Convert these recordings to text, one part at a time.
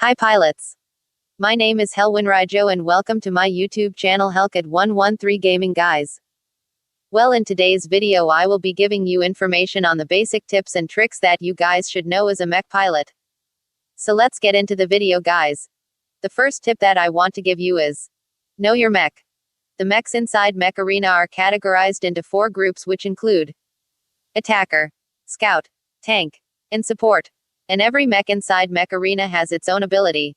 Hi pilots! My name is Hellwinrijo and welcome to my YouTube channel hellkid 113 Gaming guys. Well, in today's video I will be giving you information on the basic tips and tricks that you guys should know as a mech pilot. So let's get into the video guys. The first tip that I want to give you is, know your mech. The mechs inside mecharena are categorized into 4 groups which include attacker, scout, tank, and support. And every mech inside mecharena has its own ability,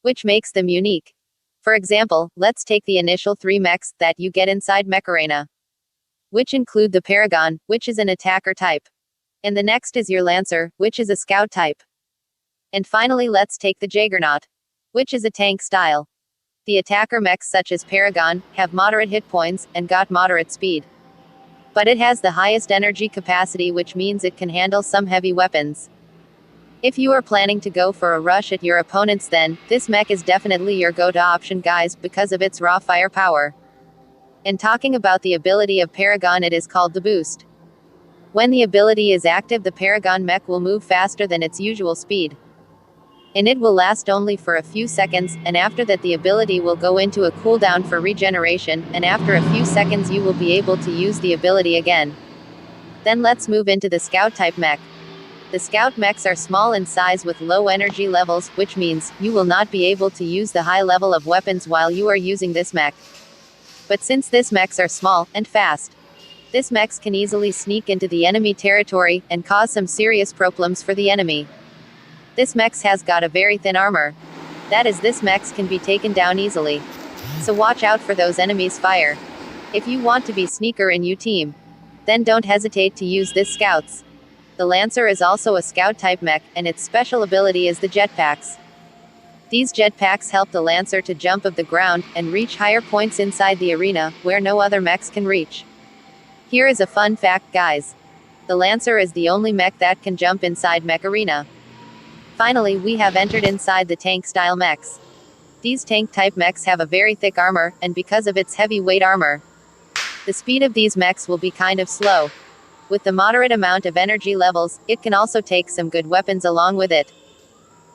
which makes them unique. For example, let's take the initial 3 mechs that you get inside mecharena, which include the Paragon, which is an attacker type. And the next is your Lancer, which is a scout type. And finally let's take the Juggernaut, which is a tank style. The attacker mechs such as Paragon have moderate hit points and got moderate speed. But it has the highest energy capacity, which means it can handle some heavy weapons. If you are planning to go for a rush at your opponents, then this mech is definitely your go-to option guys because of its raw firepower. And talking about the ability of Paragon, it is called the boost. When the ability is active, the Paragon mech will move faster than its usual speed. And it will last only for a few seconds, and after that the ability will go into a cooldown for regeneration, and after a few seconds you will be able to use the ability again. Then let's move into the scout type mech. The scout mechs are small in size with low energy levels, which means you will not be able to use the high level of weapons while you are using this mech. But since this mechs are small and fast, this mechs can easily sneak into the enemy territory and cause some serious problems for the enemy. This mechs has got a very thin armor. That is, this mechs can be taken down easily. So watch out for those enemies' fire. If you want to be sneaker in your team, then don't hesitate to use this scouts. The Lancer is also a scout type mech, and its special ability is the jetpacks. These jetpacks help the Lancer to jump off the ground and reach higher points inside the arena, where no other mechs can reach. Here is a fun fact guys. The Lancer is the only mech that can jump inside mecharena. Finally, we have entered inside the tank style mechs. These tank type mechs have a very thick armor, and because of its heavy weight armor, the speed of these mechs will be kind of slow. With the moderate amount of energy levels, it can also take some good weapons along with it.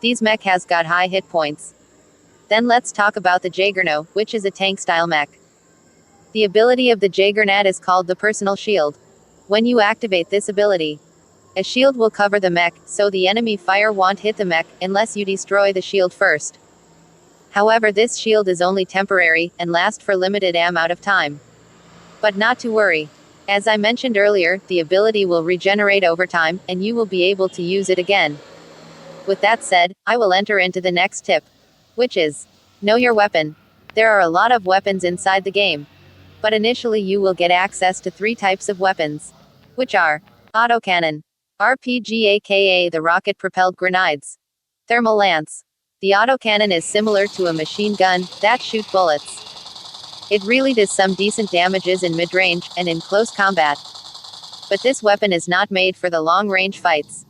These mech has got high hit points. Then let's talk about the Juggernaut, which is a tank style mech. The ability of the Juggernaut is called the personal shield. When you activate this ability, a shield will cover the mech, so the enemy fire won't hit the mech, unless you destroy the shield first. However, this shield is only temporary, and lasts for limited amount of time. But not to worry. As I mentioned earlier, the ability will regenerate over time, and you will be able to use it again. With that said, I will enter into the next tip, which is, know your weapon. There are a lot of weapons inside the game. But initially you will get access to 3 types of weapons, which are Autocannon, RPG aka the rocket-propelled grenades, Thermal Lance. The Autocannon is similar to a machine gun that shoots bullets. It really does some decent damages in mid-range, and in close combat. But this weapon is not made for the long-range fights.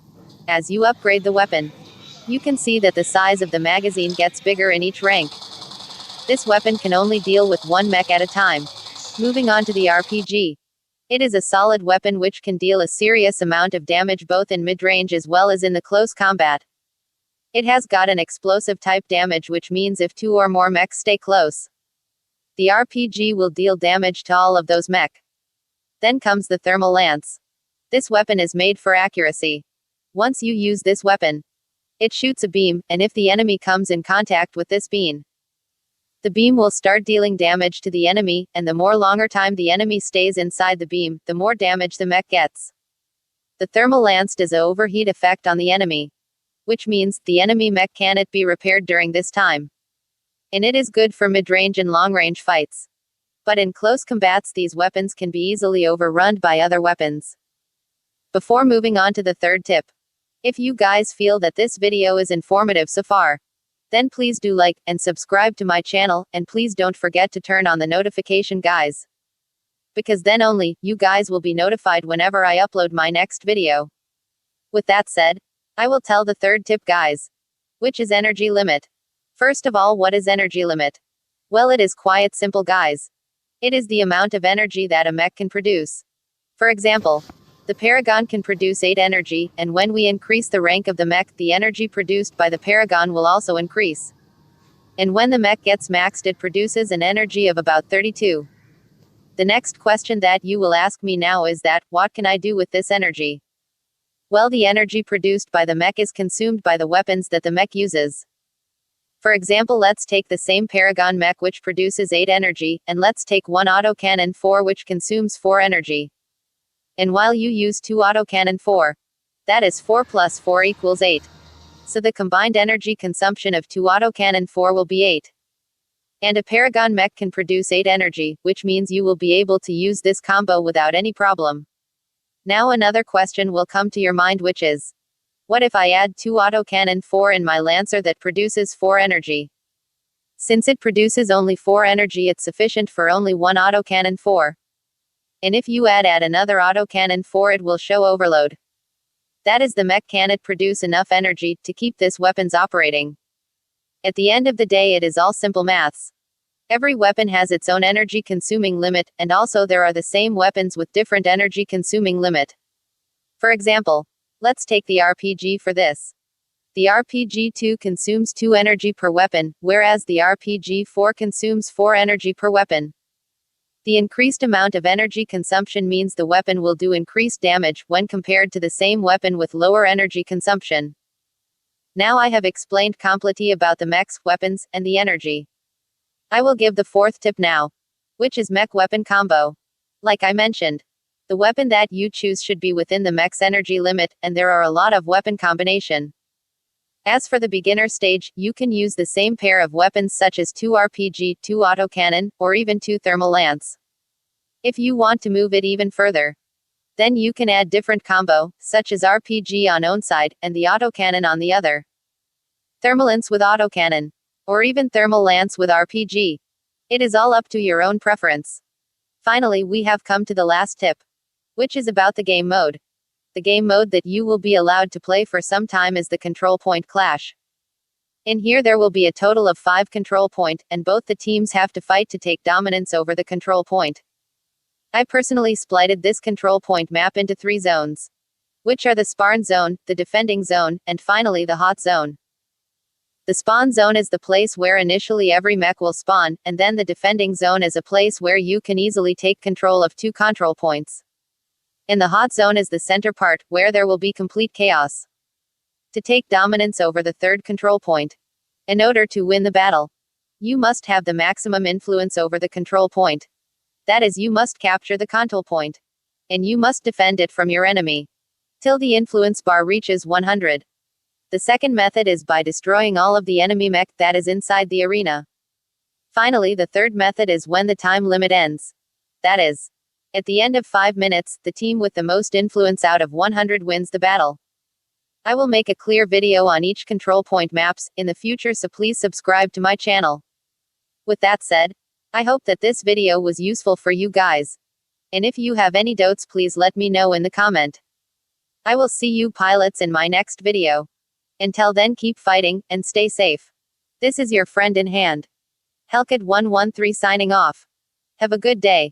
As you upgrade the weapon, you can see that the size of the magazine gets bigger in each rank. This weapon can only deal with 1 mech at a time. Moving on to the RPG. It is a solid weapon which can deal a serious amount of damage both in mid-range as well as in the close combat. It has got an explosive type damage, which means if 2 or more mechs stay close, the RPG will deal damage to all of those mech. Then comes the Thermal Lance. This weapon is made for accuracy. Once you use this weapon, it shoots a beam, and if the enemy comes in contact with this beam, the beam will start dealing damage to the enemy, and the more longer time the enemy stays inside the beam, the more damage the mech gets. The Thermal Lance does an overheat effect on the enemy, which means the enemy mech cannot be repaired during this time. And it is good for mid-range and long-range fights. But in close combats these weapons can be easily overrun by other weapons. Before moving on to the third tip, if you guys feel that this video is informative so far, then please do like and subscribe to my channel, and please don't forget to turn on the notification guys. Because then only, you guys will be notified whenever I upload my next video. With that said, I will tell the third tip guys, which is energy limit. First of all, what is energy limit? Well, it is quite simple guys. It is the amount of energy that a mech can produce. For example, The Paragon can produce 8 energy, and when we increase the rank of the mech, the energy produced by the Paragon will also increase. And when the mech gets maxed, it produces an energy of about 32. The next question that you will ask me now is that, what can I do with this energy? Well, the energy produced by the mech is consumed by the weapons that the mech uses. For example, let's take the same Paragon mech which produces 8 energy, and let's take one Autocannon 4 which consumes 4 energy. And while you use 2 Autocannon 4, that is 4 plus 4 equals 8. So the combined energy consumption of 2 Autocannon 4 will be 8. And a Paragon mech can produce 8 energy, which means you will be able to use this combo without any problem. Now another question will come to your mind, which is, what if I add 2 Autocannon 4 in my Lancer that produces 4 energy? Since it produces only 4 energy, it's sufficient for only one Autocannon 4. And if you add another Autocannon 4, it will show overload. That is, the mech cannot produce enough energy to keep this weapons operating. At the end of the day, it is all simple maths. Every weapon has its own energy consuming limit, and also there are the same weapons with different energy consuming limit. For example, let's take the RPG for this. The RPG 2 consumes 2 energy per weapon, whereas the RPG 4 consumes 4 energy per weapon. The increased amount of energy consumption means the weapon will do increased damage when compared to the same weapon with lower energy consumption. Now I have explained completely about the mechs, weapons, and the energy. I will give the fourth tip now, which is mech weapon combo. Like I mentioned, the weapon that you choose should be within the mech's energy limit, and there are a lot of weapon combination. As for the beginner stage, you can use the same pair of weapons such as 2 RPG, 2 Autocannon, or even 2 Thermal Lance. If you want to move it even further, then you can add different combo, such as RPG on one side, and the Autocannon on the other. Thermal Lance with Autocannon, or even Thermal Lance with RPG. It is all up to your own preference. Finally, we have come to the last tip, which is about the game mode. The game mode that you will be allowed to play for some time is the control point clash. In here there will be a total of 5 control point, and both the teams have to fight to take dominance over the control point. I personally splitted this control point map into 3 zones, which are the spawn zone, the defending zone, and finally the hot zone. The spawn zone is the place where initially every mech will spawn, and then the defending zone is a place where you can easily take control of 2 control points. And the hot zone is the center part, where there will be complete chaos. To take dominance over the 3rd control point, in order to win the battle, you must have the maximum influence over the control point. That is, you must capture the control point, and you must defend it from your enemy, till the influence bar reaches 100. The second method is by destroying all of the enemy mech that is inside the arena. Finally, the third method is when the time limit ends. That is, at the end of 5 minutes, the team with the most influence out of 100 wins the battle. I will make a clear video on each control point maps in the future, so please subscribe to my channel. With that said, I hope that this video was useful for you guys. And if you have any doubts, please let me know in the comment. I will see you pilots in my next video. Until then, keep fighting, and stay safe. This is your friend in hand, hellkid 113 signing off. Have a good day.